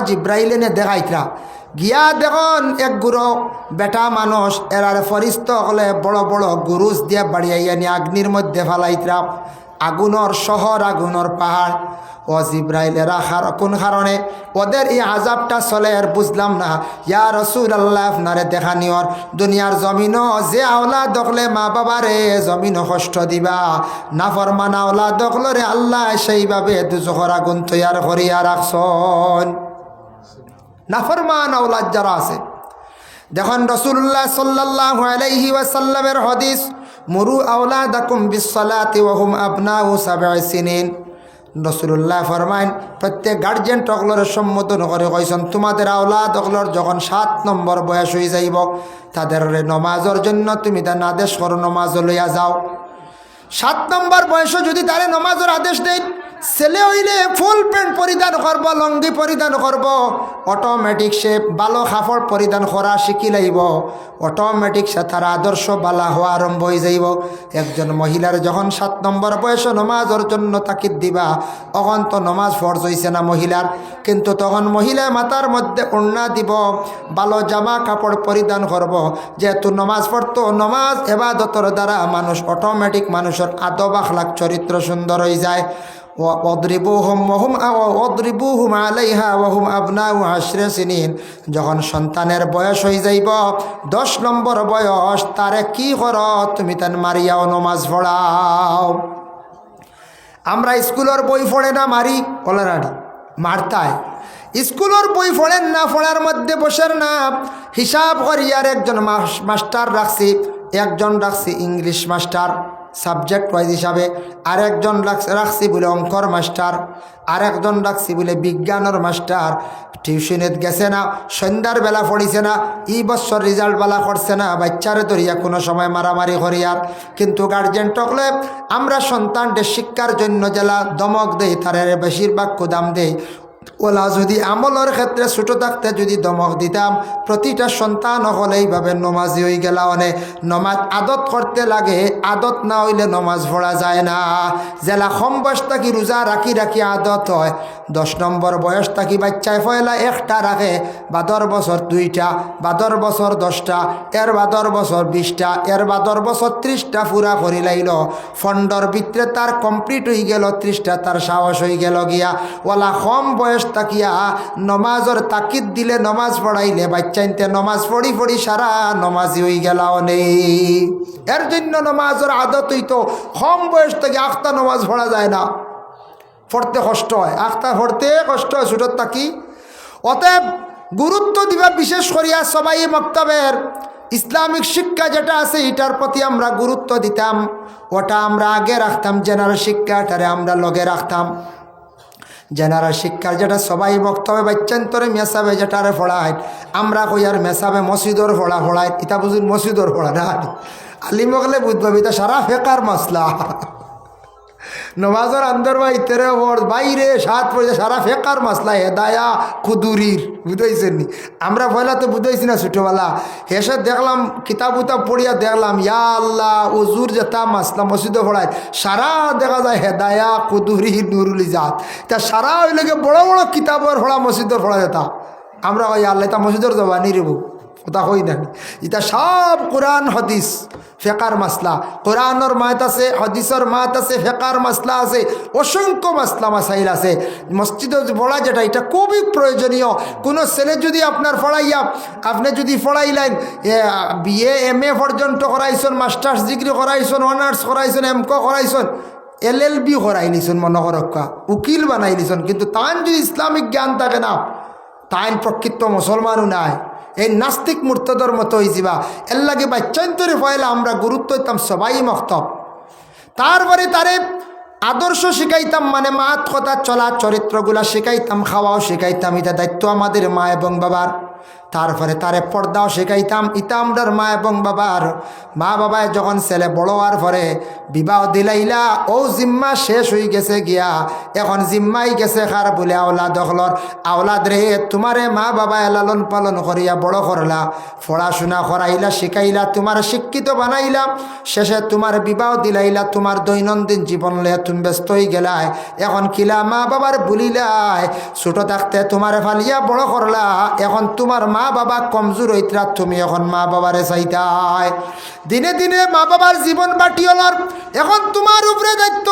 জিব্রাইল এনে দেখাইতরা গিয়া দেখুন এক গুরু বেটা মানুষ এরার ফরিস্ত হলে বড় বড় গুরুজ দিয়ে বাড়িয়াইয়া নিয়ে অগ্নির মধ্যে ফালাইতরা। আগুনর শহর, আগুনর পাহাড়। ও জিব্রাইল এরা কোন কারণে ওদের এই আজাবটা চলে আর বুঝলাম না। ইয়া রাসূলুল্লাহ আপনারে দেখানিওর দুনিয়ার জমিনও যে আওলাদ দখলে মা বাবারে জমিনও কষ্ট দিবা, নাফরমান আওলাদ দখলরে আল্লাহ সেইভাবে দুজখর আগুন তৈয়ার করিয়া রাখছন। নাফরমান আওলাদ যারা আছে দেখুন রাসূলুল্লাহ সাল্লাল্লাহু আলাইহি ওয়াসাল্লামের হাদিস, মুরু আওলাদাকুম বিসসালাতি ওয়া হুম আবনাউ সাবঈ সিনিন। রাসূলুল্লাহ ফরমাইন প্রত্যেক গার্জিয়ান টকলরের সম্বোধন করে কইছেন তোমাদের আওলাদ অকলর যখন 7 নম্বর বয়স হয়ে যাইব তাদের নমাজের জন্য তুমি তার আদেশ করো, নমাজ লইয়া যাও। 7 নম্বর বয়সে যদি তারে নমাজের আদেশ দেয়, ছেলে হইলে ফুল প্যান্ট পরিধান করব, লঙ্গি পরিধান করব, অটোমেটিক সে ভালো কাপড় পরিধান করা শিখি লাইব, অটোমেটিক সে তার আদর্শ বালা হওয়া আরম্ভ হয়ে যাইব। একজন মহিলার যখন 7 নম্বর বয়সে নমাজের জন্য তাকিদ দিবা, তখন তো নমাজ ফরজ হইছে না মহিলার, কিন্তু তখন মহিলা মাথার মধ্যে ওড়না দিব, ভালো জামা কাপড় পরিধান করব। যেহেতু নমাজ পড়তো, নমাজ এবাদতর দ্বারা মানুষ অটোমেটিক মানুষের আদব আখলাক চরিত্র সুন্দর হয়ে যায়। ওয়াদরিবুহুম আলাইহা ওয়া হুম আবনাউ 10 সিনিন। যখন সন্তানের বয়স হয়ে যাইব 10 নম্বর বয়স, তারে কি কর তুমি তান মারিয়াও নমাজ পড়াও। আমরা স্কুলের বই পড়ে না মারি, অলরাডি মারতায়। স্কুলের বই পড়েন না, পড়ার মধ্যে বসেন না, হিসাব করিয়ার একজন মাস্টার রাখছি, একজন রাখছি ইংলিশ মাস্টার সাবজেক্ট ওয়াইজ হিসাবে, আরেকজন রাখছি বলে অঙ্কর মাস্টার, আরেকজন রাখছি বলে বিজ্ঞানের মাস্টার। টিউশনের গেছে না, সন্ধ্যার বেলা পড়িছে না, এই বছর রেজাল্ট বালা করছে না, বাচ্চারে ধরিয়া কোনো সময় মারামারি করিয়ার। কিন্তু গার্জেন টকলে আমরা সন্তানদের শিক্ষার জন্য জেলা দমক দেই, তার বেশিরভাগ কুদাম দেই। ওলা যদি আমলের ক্ষেত্রে ছোটো থাকতে যদি দমক দিতাম, প্রতিটা সন্তান হলে এইভাবে নমাজি হয়ে গেলা। অনেক নমাজ আদত করতে লাগে, আদত না হইলে নমাজ পড়া যায় না। জেলা কম বয়স থাকি রোজা রাখি রাখি আদত হয়, 10 নম্বর বয়স থাকি বাচ্চায় পয়লা 1টা রাখে, 12 বছর 2টা, 12 বছর 10টা, এর 12 বছর 20টা, এর 12 বছর 30টা পুরা করি লাইল। ফন্ডর ভিতরে তার কমপ্লিট হয়ে গেল 30টা, তার সাহস হয়ে গেল গিয়া। ওলা কম বয়স তাকিয়া নমাজর তাকিদ দিলে, নমাজ পড়াইলে বাচ্চাইতে নমাজ পড়ি পড়ি সারা নমাজি হয়ে গেলাও নেই। এর জন্য নমাজের আদত হইতো কম বয়স থেকে আখতা নমাজ পড়া যায় না, পড়তে কষ্ট হয়, আখতা পড়তে কষ্ট হয় ছোটোর তাকি। অতএব গুরুত্ব দিবা বিশেষ করিয়া সবাই মক্তবের ইসলামিক শিক্ষা যেটা আছে এটার প্রতি আমরা গুরুত্ব দিতাম, ওটা আমরা আগে রাখতাম। জেনারেল শিক্ষাটারে আমরা লগে রাখতাম। জেনারেল শিক্ষার যেটা সবাই বক্তব্য বাচ্চান্তরে মেসাবে যেটারে পড়ায়, আমরা কই আর মেসাবে মসজিদর পড়ায়, এটা বুঝুন মসজিদর পড়া না, আলিমকলে বুঝবাবি তা সারা ফেকার মাসলা নমাজের আন্দর বা ইতেরে বাইরে 7 পড়ে সারা ফেকার মাসলা হেদায়া কুদুরির, বুঝাইছেন নি? আমরা পয়লা তো বুঝাইছি না ছোটোবেলা, হেসে দেখলাম কিতাব উতাব পড়িয়া দেখলাম ইয়া আল্লাহ উজুর যেটা মাসলা মসজিদে পড়ায় সারা দেখা যায় হেদায়া কুদুরি নুরুল ইজাত, তা সারা ওই লাগে বড় বড় কিতাবের পড়া মসজিদের পড়া যেতা। আমরা কই আল্লাহ তা মসজিদের জবানি রেব কথা কই না, এটা সব কোরআন হাদিস ফেকার মাসলা। কোরআনের মাত আছে, হাদিসের মাত আছে, ফেকার মাসলা আছে, অসংখ্য মাসলা মাসাইল আছে। মসজিদে পড়া যেটা এটা খুবই প্রয়োজনীয়। কোনো ছেলে যদি আপনার পড়াইয়া আপনি যদি পড়াইলেন BA MA পর্যন্ত করাইছেন, মাস্টার্স ডিগ্রি করাইছেন, অনার্স করাইছেন, MCO করাইছেন, LLB করাই নিছেন, মনে রক্ষা উকিল বানাই নিছেন, কিন্তু তান যদি ইসলামিক জ্ঞান থাকে না, তাইন প্রকৃত মুসলমানও নাই, এই নাস্তিক মুর্তদর মতো হয়ে যাবা। এর লাগে বাচ্চান্তরে পয়লা আমরা গুরুত্ব দিতাম সবাই মক্তব। তারপরে তারে আদর্শ শিখাইতাম, মানে মাত কথা চলা চরিত্রগুলা শিখাইতাম, খাওয়াও শিখাইতাম। এটা দায়িত্ব আমাদের মা এবং বাবার। তারপরে তারে পর্দাও শেখাইতাম। ইতামদার মা এবং বাবার মা বাবায় যখন ছেলে বড় হওয়ার পরে বিবাহ দিলাইলা, ও জিম্মা শেষ হয়ে গেছে গিয়া, এখন জিম্মাই গেছে খার বলে আওলাদ হলর। আওলাদ রে তোমারে মা বাবায় লালন পালন করিয়া বড় করলা, পড়াশোনা করাইলা, শিখাইলা, তোমার শিক্ষিত বানাইলা, শেষে তোমার বিবাহ দিলাইলা, তোমার দৈনন্দিন জীবন লইয়া তুমি ব্যস্ত হয়ে গেলাই। এখন কিলা মা বাবার ভুলিলাই, ছোট থাকতে তোমার ফালিয়া বড় করলা, এখন তোমার মা বাবা কমজোর হইতরা, তুমি এখন মা বাবারে চাইতাই। দিনে দিনে মা বাবার জীবন বাটি হলার, এখন তোমার উপরে দায়িত্ব।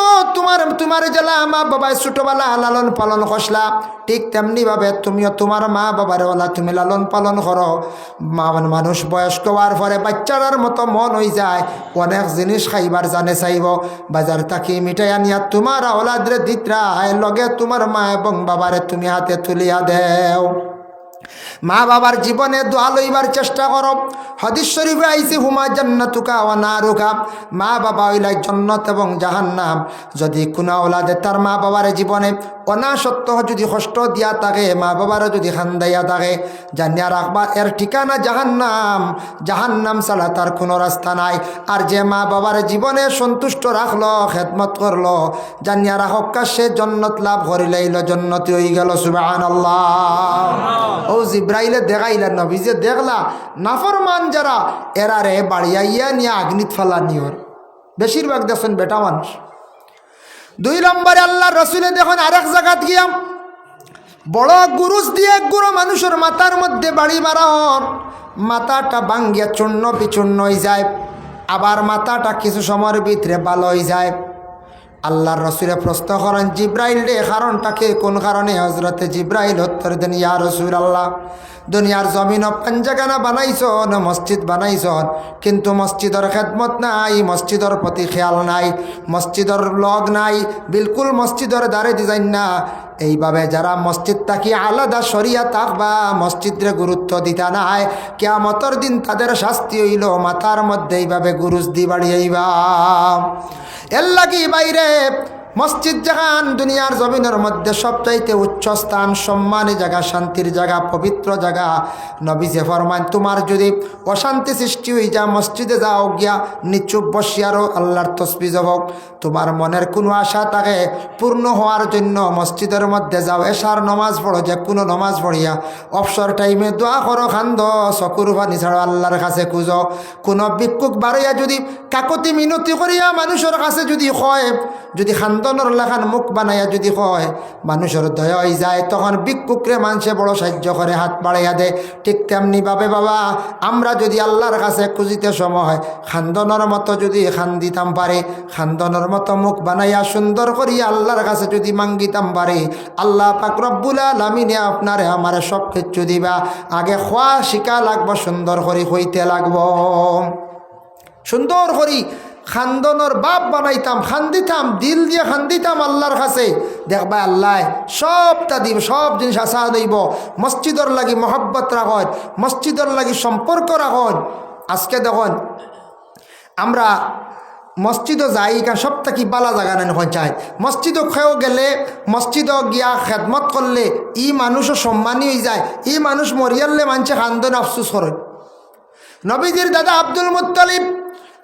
তোমার জেলা মা বাবায় ছোটবেলা লালন পালন করলা, ঠিক তেমনি ভাবে তুমিও তোমার মা বাবার ওলা তুমি লালন পালন করো। মানুষ বয়স্ক হওয়ার পরে বাচ্চারার মতো মন হয়ে যায়, অনেক জিনিস খাইবার জানে চাইব, বাজার থাকি মিঠাই আনিয়া তোমার ওলাদরে দিতরায়, লগে তোমার মা এবং বাবারে তুমি হাতে তুলিয়া দেও। মা বাবার জীবনে দোয়া লইবার চেষ্টা করো। হাদিস শরীফে আইছে হুমা জান্নাতুকা ওয়া নারুকা, মা বাবা হইলাই জান্নাত এবং জাহান্নাম। যদি কোনো ওলাদে তার মা বাবার জীবনে অনাসত্য যদি কষ্ট দিয়া থাকে, মা বাবারও যদি খান্দাইয়া থাকে, জানিয়া রাখবা এর ঠিকানা জাহান্নাম। জাহান্নাম ছাড়া তার কোনো রাস্তা নাই। আর যে মা বাবার জীবনে সন্তুষ্ট রাখলো, খেদমত করলো, জানিয়া রাখক সে জন্নত লাভ করিলাইল, জন্নতি হয়ে গেল। সুবহানাল্লাহ। ও জিব্রাইলে দেখাইলা, নবীজে দেখলা নাফরমান যারা এরারে বাড়িয়াইয়া নিয়ে আগ্নিত ফালা নিয়র, বেশিরভাগ দেখছেন বেটা মানুষ। 2 নম্বরে আল্লাহ রসুলে দেখুন আরেক জায়গাত গিয়া বড় গুরুজ দিয়ে গুরু মানুষের মাথার মধ্যে বাড়ি মারার, মাথাটা ভাঙ্গিয়া চূর্ণ বিচূর্ণ হয়ে যায়, আবার মাথাটা কিছু সময়ের ভিতরে ভালো হয়ে যায়। আল্লাহর রসুলে প্রশ্ন করেন জিব্রাইল রে, কারণটাকে কোন কারণে? হজরতে জিব্রাইল উত্তর দেন, ইয়া রাসূলুল্লাহ, দুনিয়ার জমিন পাঞ্জাগানা বানাইছ, মসজিদ বানাইছ, কিন্তু মসজিদের খেদমত নাই, মসজিদের প্রতি খেয়াল নাই, মসজিদের লগ নাই, বিলকুল মসজিদের দ্বারে ডিজাইন না। এইভাবে যারা মসজিদ থাকি আলাদা শরিয়া থাকবা, মসজিদরে গুরুত্ব দিতা নাই, কিয়ামতের দিন তাদের শাস্তি হইল মাথার মধ্যে এইভাবে গুরুজ দি বাড়িয়াইবা। এর লাগি বাইরে মসজিদ জাগান দুনিয়ার জমিনের মধ্যে সবচাইতে উচ্চ স্থান, সম্মানী জায়গা, শান্তির জায়গা, পবিত্র জায়গা। নবীজি ফরমান তোমার যদি অশান্তি সৃষ্টি হয়ে যা, মসজিদে যাও, গিয়া নিচুপ বসিয়ারও আল্লাহর তসবিহ হোক, তোমার মনের কোনো আশা থাকে পূর্ণ হওয়ার জন্য মসজিদের মধ্যে যাও, এশার নমাজ পড়ো, যে কোনো নমাজ পড়িয়া অবসর টাইমে দোয়া করো, খান্দ, চকুর পানি ছাড়ো, আল্লাহর কাছে খুঁজো। কোনো ভিক্ষুক বাড়িয়া যদি কাকতি মিনতি করিয়া মানুষের কাছে যদি হয়, যদি খান্দনের লেখান মুখ বানাইয়া যদি হয়, মানুষের দয়া হয়ে যায়, তখন ভিক্ষুকরে মানুষে বড় সাহায্য করে, হাত বাড়াইয়া দেয়। ঠিক তেমনিভাবে বাবা আমরা যদি আল্লাহর কাছে খুঁজিতে সময় খান্দনের মতো যদি খান্দিতাম পারে, খান্দনের মতো মুখ বানাইয়া সুন্দর করিয়া আল্লাহর কাছে যদি মাঙ্গিতাম পারে, আল্লাহ পাক রব্বুল আলামিনে আপনারে আমারে সব কিছু দিবা। আগে খোয়া শিকা লাগবো, সুন্দর করি হইতে লাগবো, সুন্দর করি খান্দনের বাপ বানাইতাম, খান্দিতাম, দিল দিয়ে খান্দিতাম আল্লাহর কাছে, দেখবা আল্লাহ সবটা দিব, সব জিনিস আশা দিব। মসজিদর লাগি মহব্বত রাখুন, মসজিদর লাগি সম্পর্ক রাখুন। আজকে দেখুন আমরা মসজিদও যাই, কারণ সব থাকি বালা জায়গা নেন চাই, মসজিদও খেয়েও গেলে, মসজিদও গিয়া খেদমত করলে ই মানুষও সম্মানী হয়ে যায়। ই মানুষ মরিয়ালে মানুষে খান্দন আফসুস করেন। নবীজির দাদা আব্দুল মুত্তালিব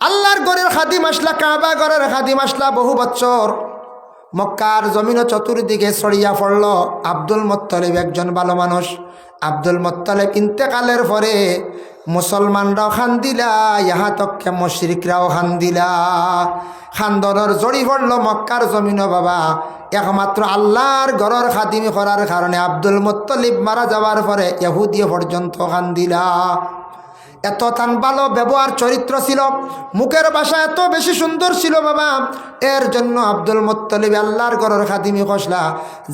আল্লাহর ঘরের খাদিম আসলা, কাবা ঘরের খাদিম আসলা, বহু বছর মক্কার জমিন চতুর্দিকে ছড়িয়া পড়ল। আব্দুল মুত্তালিব একজন ভালো মানুষ। আব্দুল মুত্তালিব ইন্তেকালের পরে মুসলমানরাও খান্দিলা, ইহা তককে মুশরিকরাও খান্দিলা, খান্দনের জড়ি পড়ল মক্কার জমিন। বাবা একমাত্র আল্লাহর ঘরের খাদিমি করার কারণে আব্দুল মুত্তালিব মারা যাওয়ার পরে ইহুদিও পর্যন্ত খান্দিলা। এত তান ভালো ব্যবহার চরিত্র ছিল, মুখের ভাষা এত বেশি সুন্দর ছিল বাবা, এর জন্য আব্দুল মুত্তালিব আল্লাহর ঘরের খাদিমি খসলা,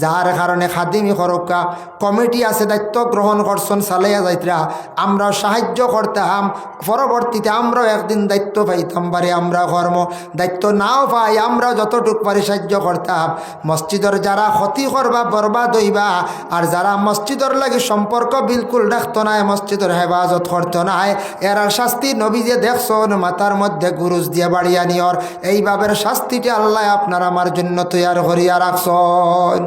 যার কারণে খাদিমি খরকা কমিটি আছে, দায়িত্ব গ্রহণ করছেন, চালাইয়া যাইতরা, আমরাও সাহায্য করতাম। পরবর্তীতে আমরাও একদিন দায়িত্ব পাইতাম পারে, আমরা কর্ম দায়িত্ব নাও পাই, আমরা যতটুক পারি সাহায্য করতাম। মসজিদের যারা ক্ষতি করবা, বরবাদ হইবা, আর যারা মসজিদের লাগে সম্পর্ক বিলকুল রাখতো না, মসজিদের হেফাজত করতো না, এরার শাস্তি নবী যে দেখছন মাথার মধ্যে গুরুজ দিয়ে বাড়িয়া নিয়র, এইভাবে শাস্তিটি আল্লাহ আপনার আমার জন্য তৈয়ার করিয়া রাখছেন।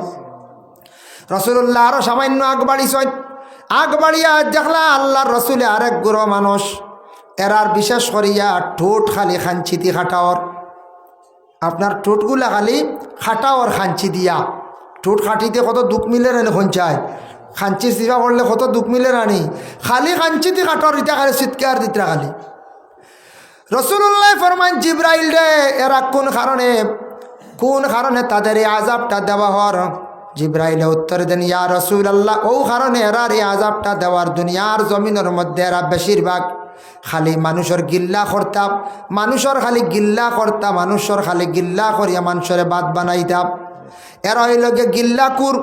রাসূলুল্লাহ আরো সামান্য আগ বাড়িছেন, আগ বাড়িয়া দেখলা আল্লাহর রসুলে আরেক গুরু মানুষ এরার বিশেষ করিয়া ঠোঁট খালি খাঞ্চিতি খাটাওর, আপনার ঠোঁটগুলা খালি খাটাওর খাঞ্চি দিয়া। ঠোঁট খাটিতে কত দুঃখ মিলে রানি খঞ্চায়, খাঞ্চি চিপা করলে কত দুঃখ মিলে রানি, খালি খাঞ্চিতি খাটাওর ইটা খালি চিৎকার দিতরা খালি। রসুল্লাহ ফরমান জিব্রাইল রে এরা কোন কারণে তাদের এই আযাবটা দেওয়া হর? জিব্রাইলে উত্তর দেন, ইয়া রাসূলুল্লাহ, ও কারণে এরা এই আযাবটা দেওয়ার দুনিয়ার জমিনের মধ্যে এরা বেশিরভাগ খালি মানুষের গিল্লা করতাম, মানুষের খালি গিল্লা করতাম, মানুষের খালি গিল্লা করিয়া মানুষের বাদ বানাইতাম। এরা হইল গিল্লাকুর,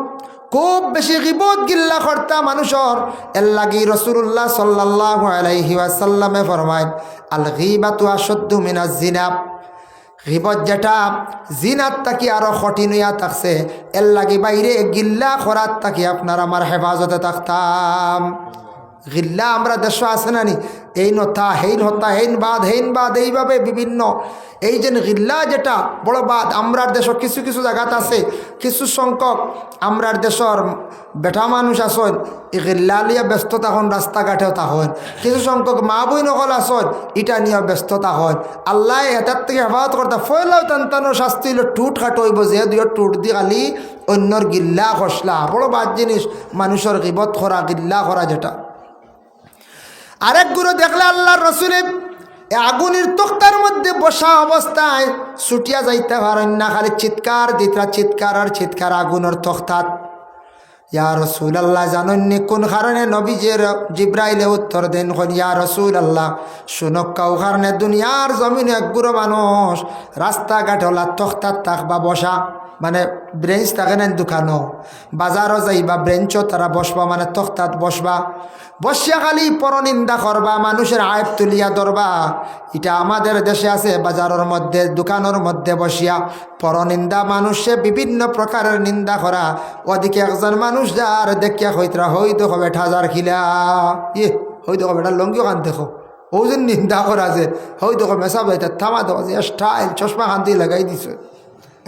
খুব বেশি গিবত গিল্লা করতা মানুষের। এর লাগি রাসূলুল্লাহ সাল্লাল্লাহু আলাইহি ওয়াসাল্লামে ফরমায়, আল গীবাতু আশাদ্দু মিনাজ জিনা। গিবত যেটা জিনাত তাকি আরো কঠিন হইয়া থাকছে, এর লাগি বাইরে গিল্লা করার তাকি আপনার আমার হেফাজতে থাকতাম। গিল্লা আমরা দেশ আছে না নি, এই নথা হেইন হত্যা হেইন বাদ এইভাবে বিভিন্ন এই যে গিল্লা যেটা বড় বাদ। আমরার দেশ কিছু কিছু জায়গাত আছে, কিছু সংখ্যক আমরার দেশের বেটা মানুষ আসন এই গিল্লা লিয়া ব্যস্ত তখন রাস্তাঘাটেও তখন, কিছু সংখ্যক মা বই নকল আসন এটা নিয়ে ব্যস্ততা হয়। আল্লাহ এটার থেকে হেফাজত করতে ফয়লাও টানটানোর শাস্তি হইল টুট খাটো হইব, যে দুই টুট দি খালি অন্যর গিল্লা খসলা, বড় বাদ জিনিস মানুষের গিবত করা গিল্লা করা যেটা। আরেক গুরু দেখলে আল্লাহর রসুলে আগুনের তক্তার মধ্যে বসা অবস্থায় ছুটিয়া যাইতে পারেন না, খালি চিৎকার দিতরা, চিৎকার আর চিৎকার আগুনের তক্তাত। ইয়া রাসূলুল্লাহ, জানেননি কোন কারণে? নবীজির জিব্রাইলে উত্তর দেন, ইয়া রাসূলুল্লাহ, শুনক কাউ কারণে দুনিয়ার জমিনে এক গুরু মানুষ রাস্তাঘাট হলা তক্তাত থাকবা বসা, মানে ব্রেঞ্চ থাকে না দোকানও, বাজারও যাইবা ব্রেঞ্চও তারা বসবা, মানে তক্তাত বসবা, বসিয়া খালি পরনিন্দা করবা, মানুষের আয়ব তুলিয়া ধরবা। এটা আমাদের দেশে আছে, বাজারের মধ্যে দোকানের মধ্যে বসিয়া পরনিন্দা, মানুষে বিভিন্ন প্রকারের নিন্দা করা। ওদিকে একজন মানুষ যার দেখিয়া হইতরা হয়তো হবে ঠাজার খিলা, হয়তো হবে এটা লঙ্গিও কান দেখো, ও যে নিন্দা করা যে হয়তো মেসা বাইতে থামা দেওয়া যে স্টাইল চশমা কান দিয়ে লাগাই দিছে,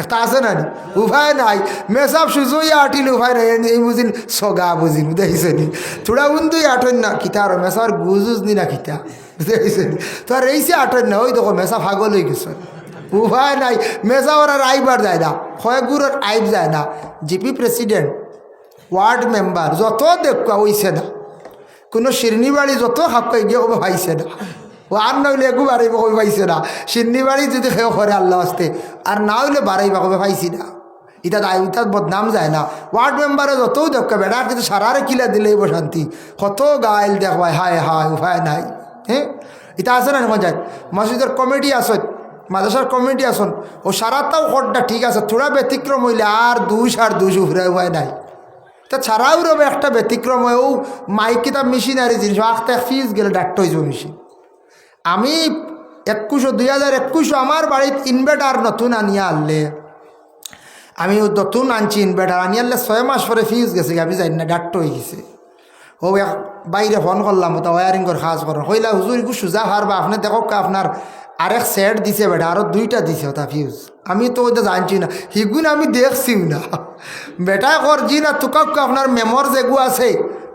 একটা আছে না নি উপায় নাই, মেসাব সুজইয়া আটিল উপায় নাই, এই বুঝিন সগা বুঝিন বুঝাইছে নি, থোড়া উন্দুই আটন না কিতা আর মেসার গুজুজ নি না কিতা বুঝাইছে নি, তো আর এইসে আটন না, ওই দেখো মেসা ভাগল হয়ে গেছে, উপায় নাই। মেসা ওরা আইবার যায় না, কয়েকগুলোর আইব যায় না, জিপি প্রেসিডেন্ট, ওয়ার্ড মেম্বার যত দেখা হইছে না, কোনো শিরনি বাড়ি যত খাপকাই গিয়ে কবে পাইছে না, ও আর না হইলে একু বাড়াইব কবে পাইছে না, শিরনি বাড়ি যদি খেয়ে করে আল্লাহ আসতে, আর না হইলে বাড়াইবা কবে পাইছি না, ইতার বদনাম যায় না। ওয়ার্ড মেম্বারে যতও দেখা বেড়া, কিন্তু সারারে কিলা দিলেই শান্তি, কত গাইল দেখবাই, হায় হায় উপায় নাই। হ্যাঁ, এটা আছে না এখন যায় মসজিদের কমিটি আসন, মাদ্রাসার কমিটি আসন, ও সারাটাও কটটা ঠিক আছে, থোড়া ব্যতিক্রম হইলে আর দুই উফরে উপায় নাই। তা ছাড়াও রবে একটা ব্যতিক্রম হয়, ও মাইক কিতাব মেশিনারি জিনিস আখতে ফিজ গেলে ডাক্ত হয়ে যাবো মেশিন। আমি 2021 আমার বাড়িতে ইনভার্টার নতুন আনিয়া আনলে, আমি নতুন আনছি ইনভার্টার আনিয়ে আনলে 6 মাস পরে ফিউজ গেছে, আমি জানি না ডাক্ত হয়ে গেছে। ও এক বাইরে ফোন করলাম, ওটা ওয়ারিংয়ের কাজ করেন, কইলা হুজুর একটু সোজা হারবা, আপনি দেখো আপনার আরেক সেট দিছে বেটা, আরও 2টা দিছে ওটা ফিউজ, আমি তো ওইটা জানছি না, হিগুন আমি দেখছিও না বেটা করছি না, তুকাক্কু আপনার মেমর যেগু আছে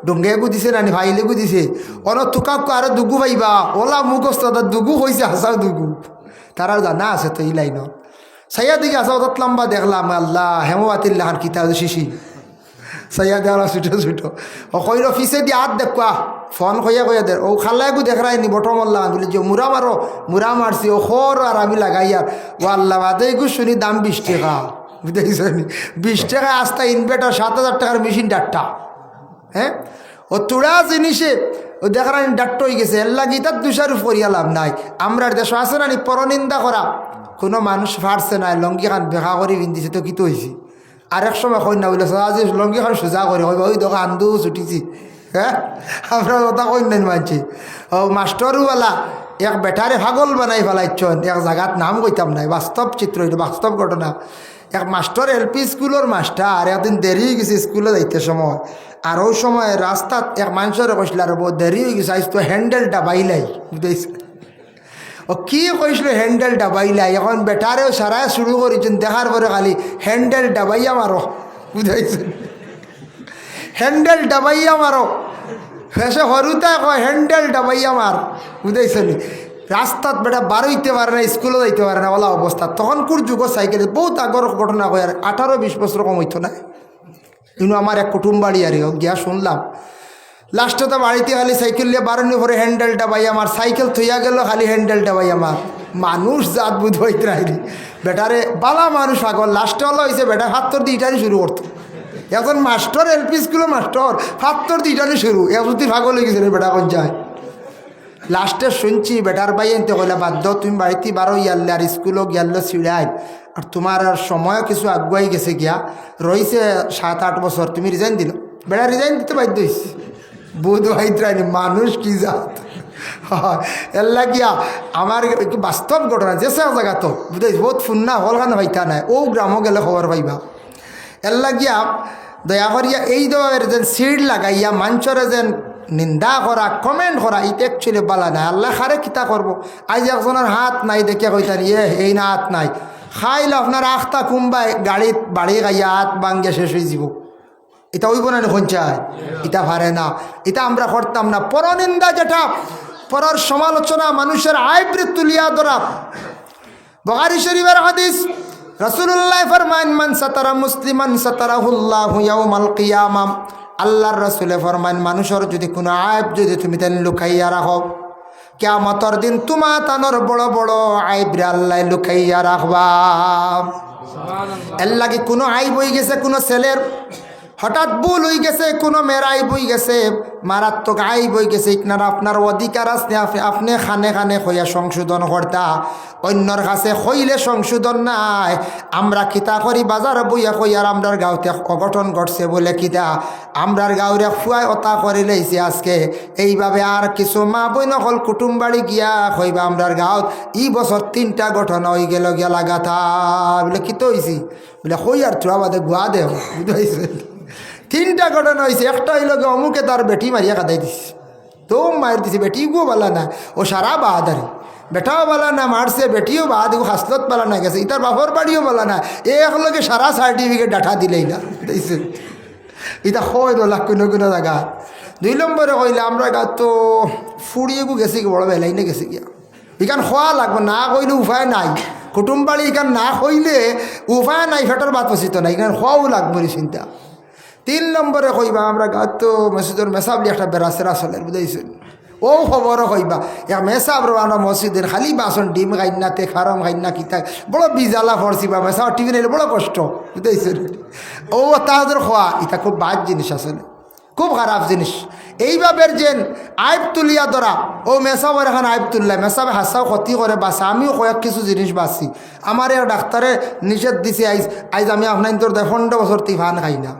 ডুঙ্গে এগু দিছে নানি ভাই লেগু দিছে, অন তুকাক্কু আরো দুগু পাইবা, ওলা মুখস্থ দুগু হয়েছে, হাসাও দুগু, তারা জানা আছে তো এই লাইন সাইয়া দিকে আসা অত লম্বা দেখলাম, আল্লাহ হেমবাতিল্লাহান কিতা শিশি সাইয়া দেওয়া ছুটো ছুটো, ও কইর ফিসে দিয়ে হাত দেখুয়া ফোন কইয়া দে, ও খাল্লাগু দেখরাইনি বটম আল্লাহ বলি যে মুরা মারো, মুরা মারছি ও খর, আর আমি লাগাই আর ও আল্লাহ বাদে গু শুনি দাম 20 টাকা, বুঝতেছি 20 টাকা আস্তা ইনভার্টার 7,000 টাকার মেশিন ডাক্তা। হ্যাঁ, ও তুড়া জিনিসে ও দেখার ডাক্ত হয়ে গেছে, এর লাগি তার দুষার ফরিয়া লাভ নাই। আমরা দেশ আছে না পরনিন্দা করা, কোনো মানুষ ফাটছে না, লঙ্গি খান বেখা করে পিন্ধিছে তো কিতো হয়েছি, আরেক সময় কই না বলে আজি লঙ্গি খান সোজা করে হইবা, ওই দোকান আন্দু ছুটিছি। হ্যাঁ, আমরা ওটা কই নাই মানছি। ও মাস্টরওয়ালা এক বেটারে পাগল বানাই ফেলাইছন, এক জায়গাত নাম কইতাম নাই, বাস্তব চিত্র, এটা বাস্তব ঘটনা। এক মাস্টার এলপি স্কুলের মাস্টার একদিন দেরি হয়ে গেছে স্কুলে যাইতে সময়, আর ওই সময় রাস্তাত এক মানুষের কইছিল আর দেরি হয়ে গেছে, আজ তো হ্যান্ডেলটা বাইলাই, বুঝতেছি ও কি কইছিল হ্যান্ডেলটা বাইলাই, এখন বেটারেও সারাই শুরু করেছেন, দেখার পরে খালি হ্যান্ডেল ডাবাইয়া মারো, বুঝাইছেন হ্যান্ডেল ডাবাইয়া মারো, ফেসে হরুতা কয় হ্যান্ডেল ডাবাই আমার বুঝাইছে নি রাস্তাত বেটা বার হইতে পারে না স্কুলে যাইতে পারে না বলা অবস্থা তখন কোর যুগ সাইকেলে বহুত আগর ঘটনা কয় আর 18-20 বছর কম হইতো না কিন্তু আমার এক কুটুম বাড়ি আর গিয়া শুনলাম লাস্টে তো বাড়িতে খালি সাইকেল নিয়ে বারোনি ভরে হ্যান্ডেলটা ভাই আমার সাইকেল থইয়া গেল খালি হ্যান্ডেলটা ভাই আমার মানুষ জাত বুধ হইতে রাইনি বেটারে বালা মানুষ আগর লাস্টে হলো হয়েছে বেটা হাত্তর দিটারই শুরু করতো এখন মাস্টার এলপি স্কুলে মাস্টার হাত্তর দিটারই শুরু এমতি ভাগল হয়ে গেছে বেটা কোন যায় লাস্টে শুনছি বেটার ভাই এনতে কইলা বাধ্য তুমি বাড়িতে বারো ইয়াল্লে আর স্কুলও গিয়াল্লো ছিড়াই আর তোমার আর সময়ও কিছু আগুয়াই গেছে গিয়া রয়েছে 7-8 বছর তুমি রিজাইন দিল বেটা রিজাইন দিতে বাধ্য হয়েছি বুধ হাইত্রানি মানুষ কি জাত এল্লা গিয়া আমার বাস্তব ঘটনা যে সব জায়গা তো বুঝাইছ বহুত ফুন্না হলখান হইতা নাই ও গ্রামও গেলে খবর পাইবা এল্লা গিয়া দয়া করিয়া এই দয়ের যেন সিট লাগাইয়া মঞ্চরে যেন নিন্দা করা কমেন্ট করা এটা অ্যাকচুয়ালি বালা নাই আল্লাহ খারে কিতা করবো আজ একজনের হাত নাই দেখিয়া কইতানি এই না হাত নাই খাইলে আপনার আখতা কুম্বাই গাড়িত বাড়ি গাইয়া হাত ভাঙ্গিয়া শেষ হয়ে যাব এটা ওইব না চায় এটা পারে না এটা আমরা করতাম না পরনিন্দা যেটা পরর সমালোচনা মানুষের আইব্রে তুলিয়া ধরা বুখারী শরীফের হাদিস রাসূলুল্লাহ ফরমান মান সাতারা মুসলিমান সাতারাহুল্লাহু ইয়াউমাল কিয়ামা আল্লাহর রাসূলে ফরমান মানুষের যদি কোনো আইব যদি তুমি তেন লুকাইয়া রাখো কিয়ামতের দিন তোমা তানোর বড় বড় আইব্রে আল্লাহ লুকাইয়া রাখবা সুবহানাল্লাহ এর লাগি কোনো আইব হই গেছে কোনো ছেলের হঠাৎ ভুল হয়ে গেছে কোনো মেরাই বই গেছে মারাত্মক আই বই গেছে ইকনার আপনার অধিকার আছে আপনি খানে খানে হইয়া সংশোধন করতা অন্যর কাছে হইলে সংশোধন নাই আমরা কিতা করি বাজার বইয়া কইয়ার আমরার গাঁওতে অঘটন ঘটছে বলে কিতা আমরার গাঁওরে ফুয়াই অতা করে লইছে আজকে এইভাবে আর কিছু মা বই নকল কুটুম বাড়ি গিয়া কইবা আমরার গাঁৱত ই বছর 3টা ঘটনা হয়ে গেল গিয়া লাগাতার বলে কিতো হয়েছি বলে কই আর তোরা বাদে গুয়া দে বুঝতে 3টা ঘটনা হয়েছে একটা হইল অমুকে তার বেটি মারিয়া কাদাই দিছে তো মার দিছে বেটি গো বলা না ও সারা বাহাদারি বেটাও বলা না মারছে বেটিও বাহাদ হাসলত বলা না গেছে ইতার বাপর বাড়িও বলা না একলগে সারা সার্টিফিকেট ডাটা দিলেই না দিছে ইতা হয় দো লাখ কোনো কোনো জায়গা 2 নম্বরে কইলে আমরা গা তো ফুড়িয়ে গো গেছি বড় বেলাই না গেছে গিয়া ইখান খোয়া লাগবে না কইলে উপায় নাই কুটুম বাড়ি ইখান না কইলে উপায় নাই ফেটার বাত পচিত নাই ইখান খোয়াও লাগবে চিন্তা 3 নম্বরে কইবা আমরা গাঁত তো মসজিদের মেসাবলি একটা বেড়াছেরা চলের বুঝাইছেন ও খবরও কইবা এক মেসাব রানা মসজিদের খালি বাসন ডিম খাই না তে খারম খাই না কিতা বড় বিজালা ফরছি বা মেসাব টিভি নিলে বড় কষ্ট বুঝাইছেন ও তাদের খোয়া এটা খুব বাদ জিনিস আসলে খুব খারাপ জিনিস এইভাবে যেন আইব তুলিয়া ধরা ও মেসাবের এখন আইব তুললাই মেসাবে হাসাও ক্ষতি করে বাসা আমিও কয়েক কিছু জিনিস বাঁচি আমার এক ডাক্তারে নিষেধ দিছে আইজ আমি আপনার তোর 15 বছর তুই ফান খাই না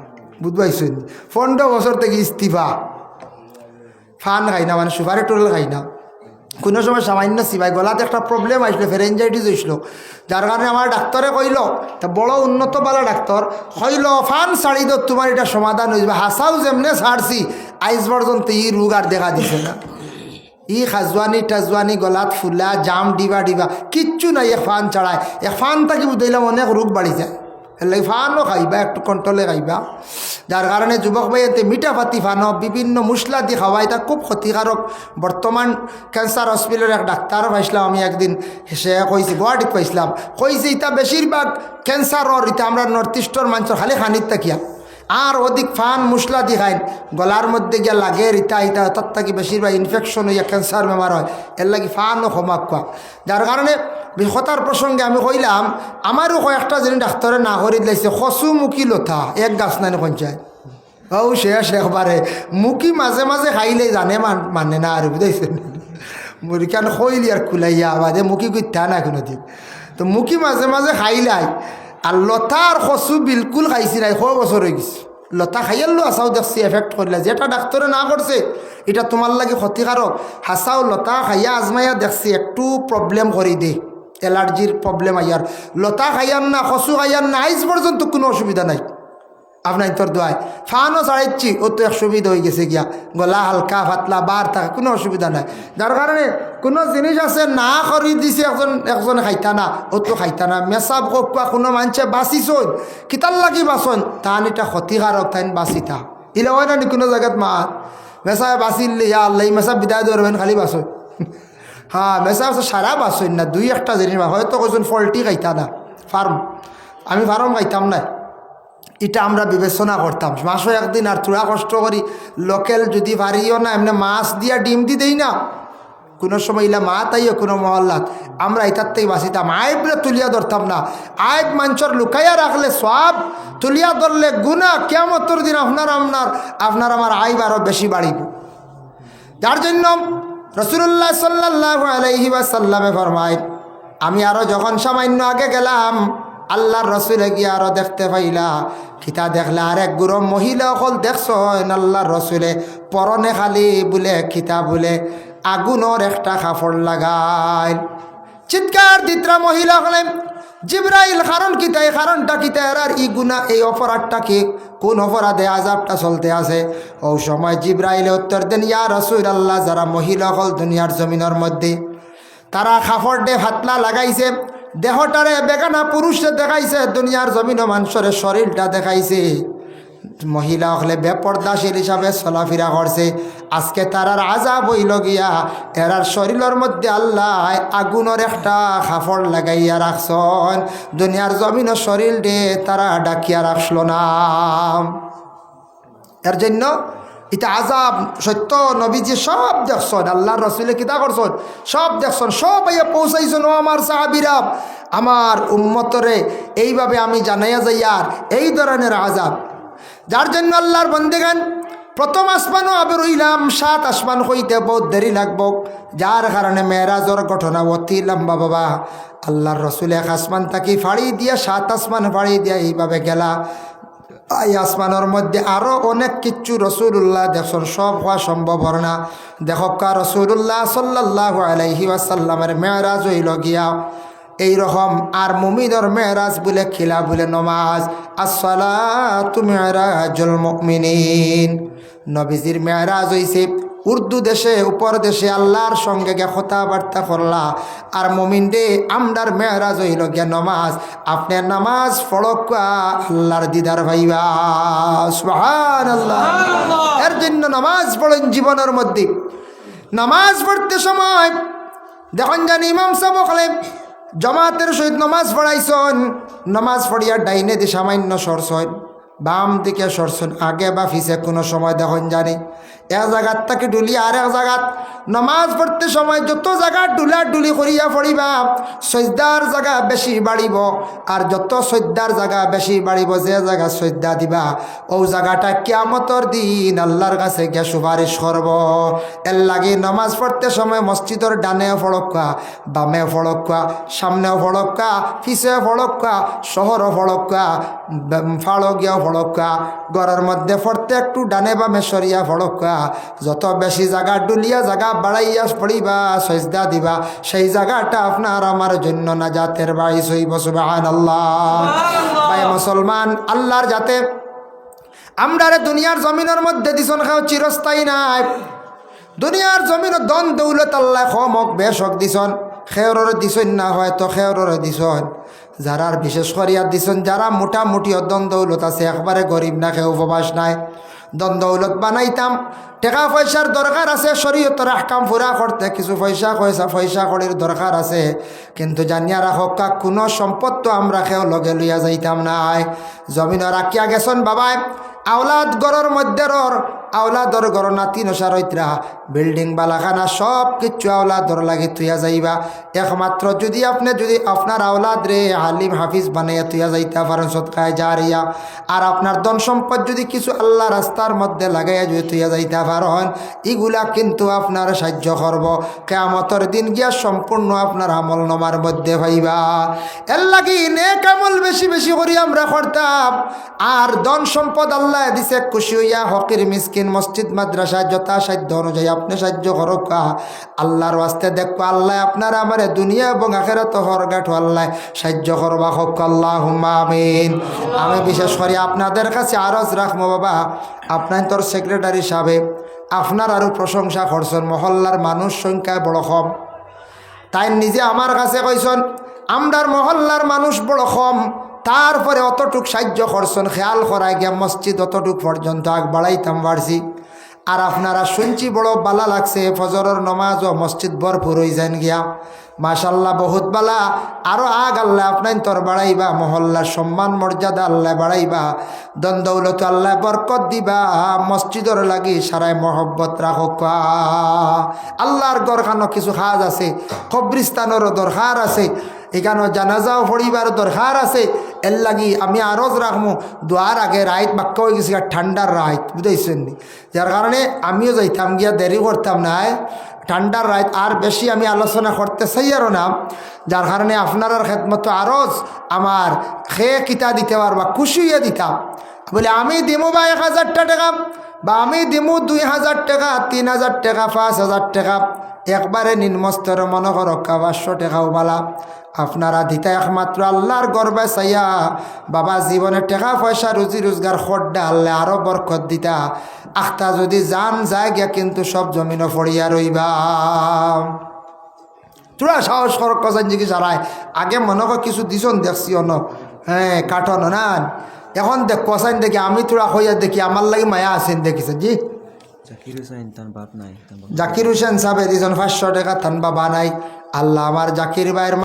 বুঝবাইছেন 15 বছর থেকে ইস্তিফা ফান খাই না মানে সুপারি টোল খাই না কোনো সময় সামান্য সিবাই গলাতে একটা প্রবলেম আসলো ফেরেঞ্জাইটিস হয়েছিল যার কারণে আমার ডাক্তারে কইল তা বড় উন্নত বালা ডাক্তার কইল ফান ছাড়ি দো তোমার এটা সমাধান হয়ে যাবে হাসাও যেমনে ছাড়ছি আইজ পর্যন্ত ই রোগ আর দেখা দিছে না ই খাজওয়ানি টাজওয়ানি গলাত ফুলা জাম ডিবা ডিবা কিচ্ছু নাই এক ফান ছাড়ায় এক ফান থাকি বুঝলাম অনেক রোগ বাড়ি যায় এলাই ফানও খাইবা একটু কন্ট্রোলে খাইবা যার কারণে যুবক ভাই এতে মিঠা পাতি ফানো বিভিন্ন মশলা দিয়ে খাওয়া এটা খুব ক্ষতিকারক বর্তমান ক্যান্সার হসপিটালের এক ডাক্তার পাইছিলাম আমি একদিন সে কইছি গুয়াহাটিত পাইছিলাম কইছে ইটা বেশিরভাগ ক্যান্সারর ইটা আমরা নর্থ ইস্টর মানুষের খালি খানিত থাকিয়া আর অধিক ফান মশলা দিয়ে খাইন গলার মধ্যে গিয়া লাগে ইটা ইটা তার থাকি বেশিরভাগ ইনফেকশন হইয়া ক্যান্সার বেমার হয় এর লাগি ফানও ক্ষমা কোয়া যার কারণে কথার প্রসঙ্গে আমি কইলাম আমারও কয়েকটা জিনিস ডাক্তারে না করি দিলাইছে খসুমুখী লতা এক গাছ নাই পঞ্চায়েত ও শেষ একবারে মুখী মাঝে মাঝে খাইলে জানে মানে না আর বুঝাইছেন মুড়ি কেন খইলি আর খুলাইয়া বাদে মুখী কইতা না কোনোদিন তো মুখী মাঝে মাঝে খাইলাই আর লতা আর খসু বিলকুল খাইছি নাই 100 বছর হয়ে গেছে লতা খাইয়াল্লো আসাও দেখছি এফেক্ট করিলা যেটা ডাক্তারে না করছে এটা তোমার লাগে ক্ষতিকারক হাসাও লতা খাইয়া আজমাইয়া দেখছি একটু প্রবলেম করি দে অ্যালার্জির প্রবলেম আইয়ার লতা খাইয়ান না খসু খাইয়ান না আইজ পর্যন্ত কোনো অসুবিধা নাই আপনার তোর দোয়ায় ফানও ছাড়াইছি ও তো এক সুবিধা হয়ে গেছে গিয়া গলা হালকা পাতলা বার থাকা কোনো অসুবিধা নাই যার কারণে কোনো জিনিস আছে না করি দিছে একজনে খাইতা না ও তো খাইতা না মেসাব কোপা কোনো মানুষে বাঁচিছন কিতার লাগি বাঁচন তাহান এটা ক্ষতিকারক তাইন বাঁচিতা ইলে হয় না কোনো জায়গাত মাত মেসায় বাঁচিলে ইয়া আল্লাহ এই মেসা বিদায় ধরবেন খালি বাসই হ্যাঁ মেসা সারা বাসই না দুই একটা জিনিস হয়তো কইছেন ফল্টি খাইতা না ফার্ম আমি ফার্ম খাইতাম না এটা আমরা বিবেচনা করতাম মাসও একদিন আর থোড়া কষ্ট করি লোকেল যদি পারিও না এমনি মাছ দিয়া ডিম দি দেই না কোনো সময় ইলা মা তাইও কোনো মহল্লাত আমরা এটার থেকে বাঁচিতাম আইবরে তুলিয়া ধরতাম না আইব মানুষের লুকাইয়া রাখলে সব তুলিয়া ধরলে গুণা কিয়ামতের দিন আপনার আমার আইব আরও বেশি বাড়িব যার জন্য রাসূলুল্লাহ সাল্লাল্লাহু আলাইহি ওয়াসাল্লামে ফরমায় আমি আরও যখন সামান্য আগে গেলাম আল্লাহর রসুলে গিয়ে আরও দেখতে পাইলা খিতা দেখলে আরেক গুরম মহিলা অকল দেখছ আল্লাহর রসুলে পরনে খালি বলে খিতা বলে আগুনের একটা কাপড় লাগাই চিৎকার দিত্রা মহিলা হলেন জিব্রাইল কারণ কিতা এই কারণটা কিতা আর ই গুণা এই অপরাধটা কি কোন অপরাধে আযাবটা চলতে আছে ও সময় জিব্রাইলে উত্তর দেন ইয়া রাসূলুল্লাহ যারা মহিলা হল দুনিয়ার জমিনের মধ্যে তারা কাপড় দিয়ে ফাতলা লাগাইছে দেহটারে বেগানা পুরুষে দেখাইছে দুনিয়ার জমিন মানুষের শরীরটা দেখাইছে মহিলা হলে বেপর্দাশীল হিসাবে চলাফেরা করছে আজকে তারার আযাব হইল গিয়া এরার শরীরের মধ্যে আল্লাহ আগুনের একটা কাপড় লাগাইয়া রাখছন দুনিয়ার জমিন শরীর দিয়ে তারা ডাকিয়া রাখল না এর জন্য এটা আযাব সত্য নবীজি সব দেখছেন আল্লাহর রাসূলে কিতা করছেন সব দেখছেন সব আইয়া পৌঁছাইছেন ও আমার সাহাবীরা আমার উম্মতরে এইভাবে আমি জানাইয়া যাই আর এই ধরনের আযাব যার জন্য আল্লাহর বন্দেগান প্রথম আসমানও আবার হইলাম 7 আসমান হইতে বহুত দেরি লাগব যার কারণে মেরাজর ঘটনা অতি লম্বা বাবা আল্লাহর রাসূল এক আসমান তাকি ফাড়ি দিয়া 7 আসমান ফাড়ি দিয়া এইভাবে গেলা এই আসমানের মধ্যে আরও অনেক কিছু রাসূলুল্লাহ দেখছেন সব হওয়া সম্ভব হয় না দেখকা রাসূলুল্লাহ সাল্লাল্লাহু আলাইহি ওয়াসাল্লামের মেরাজ হইল গিয়া এইরকম আর মুমিনের মেরাজ বলে খিলা বলে নমাজ আসসালাতু মিরাজুল মুমিনিন নবীজির মেরাজ হইছে উর্দু দেশে উপর দেশে আল্লাহর সঙ্গে গে কথাবার্তা করলা আর মুমিন রে আমরার মেরাজ হইল গিয়া নমাজ আপনি নামাজ পড়কা আল্লাহর দিদার ভাইবা সুবহানাল্লাহ এর জন্য নামাজ পড়েন জীবনের মধ্যে নামাজ পড়তে সময় দেখুন জানি ইমাম সাহেব বলেন জমাতের সহিত নমাজ পড়াইছন নমাজ পড়িয়া ডাইনে দিয়ে সামান্য সরছন বাম দিকে সরছন আগে বা পিছে কোনো সময় দেখুন জানি এক জায়গার থেকে ডুলি আর এক জায়গাত নমাজ পড়তে সময় যত জায়গা ডুলা ডুলি করিয়া পড়িবা সজদার জায়গা বেশি বাড়িব আর যত সজদার জায়গা বেশি বাড়িব যে জায়গা সজদা দিবা ও জায়গাটা কিয়ামতের দিন আল্লাহর কাছে গিয়ে সুপারিশ করব এর লাগি নমাজ পড়তে সময় মসজিদের ডানে ফড়কা বামে ফড়কা সামনেও ফড়কা পিছে ফড়কা শহরও ফড়কা ফাড়ো গিয়াও ফড়কা ঘরের মধ্যে পড়তে একটু ডানে বামে সরিয়া ফড়কা যত বেশি জায়গা ডুলিয়া জায়গা বাড়াইয়া পড়িবা সজদা দিবা সেই জায়গাটা আপনার আমার জন্য নাজাতের বাইশ হইব সুবহানাল্লাহ ভাই মুসলমান আল্লাহর যাতে আমরারে দুনিয়ার জমিনের মধ্যে দিছন খাও চিরস্থায়ী নাই দুনিয়ার জমিন দন দৌলত আল্লাহ খমক বেশক দিছন খেয়রের দিছন না হয়তো খেয়রের দিছন যারার বিশেষ করিয়া দিছন যারা মোটামুটি দন দৌলত আছে একবারে গরিব না খেয়ে উপবাস নাই দন দৌলত বানাইতাম টাকা পয়সার দরকার আছে শরীয়তের আহকাম পুরা করতে কিছু পয়সা করির দরকার আছে কিন্তু জানিয়া রাখক কোনো সম্পদ তো আমরা কেউ লগে লইয়া যাইতাম নাই জমিন রাখিয়া গেছন বাবাই আওলাদ গড়ের মধ্যে আওলাদর গড় নাতি নসারৈত্রা বিল্ডিং বালাখানা সব কিছু আওলাদর লাগি তুইয়া যাইবা একমাত্র যদি আপনার আওলাদ রে আলিম হাফিজ বানাইয়া তুইয়া যাইতে পারেন সৎকায় জারিয়া আর আপনার ধন সম্পদ যদি কিছু আল্লাহ রাস্তার মধ্যে লাগাইয়া যদি তুইয়া যাইতে পারেন এগুলা কিন্তু আপনার সাহায্য করব কিয়ামতের দিন গিয়া সম্পূর্ণ আপনার আমল নামার মধ্যে পাইবা এর লাগি নেক আমল বেশি বেশি করি আমরা করতাম আর ধন সম্পদ আল্লাহ দিছে খুশি হইয়া হকির মিসকিন মসজিদ মাদ্রাসা যথা সাধ্য অনুযায়ী আপনি সাহায্য করক আল্লাহর ওয়াস্তে দেখো আল্লাহ আপনার আমার দুনিয়া এবং আখিরাত হরগাট আল্লাহ সাহায্য করবা হক আল্লাহুম্মা আমিন আমি বিশেষ করে আপনাদের কাছে আরজ রাখবো বাবা আপনার তোর সেক্রেটারি সাহেব আপনার আরও প্রশংসা করছেন মহল্লার মানুষ সংখ্যায় বড় কম তাই নিজে আমার কাছে কইছেন আমরার মহল্লার মানুষ বড় কম তারপরে অতটুক সাহায্য করছেন খেয়াল করায় গিয়া মসজিদ অতটুক পর্যন্ত আগ বাড়াইতাম পারছি আর আপনারা শুনছি বড় বালা লাগছে ফজরের নমাজ ও মসজিদ ভরপুর হয়ে যান গিয়া মাশাল্লাহ বহুত বালা আরো আগ আল্লাহ আপনার তোর বাড়াইবা মহল্লার সম্মান মর্যাদা আল্লাহ বাড়াইবা দন দৌলত আল্লাহ বরকত দিবা মসজিদর লাগি সারাই মহব্বত রাখক আল্লাহর গরখানো কিছু কাজ আছে কবরিস্তানেরও দরকার আছে এখানে জানাজাও পড়িবার দরকার আছে এর লাগি আমি আরজ রাখমু দোয়ার আগে রাইত বাক্য হয়ে গেছি ঠান্ডার রাইত বুঝাইছেন নি যার কারণে আমিও যাইতাম গিয়া দেরি করতাম না ঠান্ডার রাইত আর বেশি আমি আলোচনা করতে চাই আরও না যার কারণে আপনার খেদমত আরজ আমার খেয়ে কিতা দিতে পারবা খুশি হইয়া দিতাম বলে আমি দিমু বা 1000 টাকা বা আমি দিমু 2000 টাকা 3000 টাকা 5000 টাকা একবারে নিম্নস্তর মনে করো 500 টাকাও বালা আপনারা দিতা একমাত্র আল্লাহর গর্বে চাইয়া বাবা জীবনে টাকা পয়সা রুজি রোজগার খড্ডা আল্লাহ আরো বরকত দিতা আখতা যদি জান যায় গিয়া কিন্তু সব জমিনও পড়িয়া রইবা তোরা সাহস কর কজন জিগি সারায় আগে মনে কর কিছু দিছন দেখছি অন হ্যাঁ কাঠন না এখন দেখ কসাইন দেখি আমি তোরা হইয়া দেখি আমার লাগি মায়া আছেন দেখিছে জি জাকির হুসেন সাহেব দিয়েছেন 500 টাকা তান বাবা নাই আল্লাহ আমার জাকির ভাইয়ের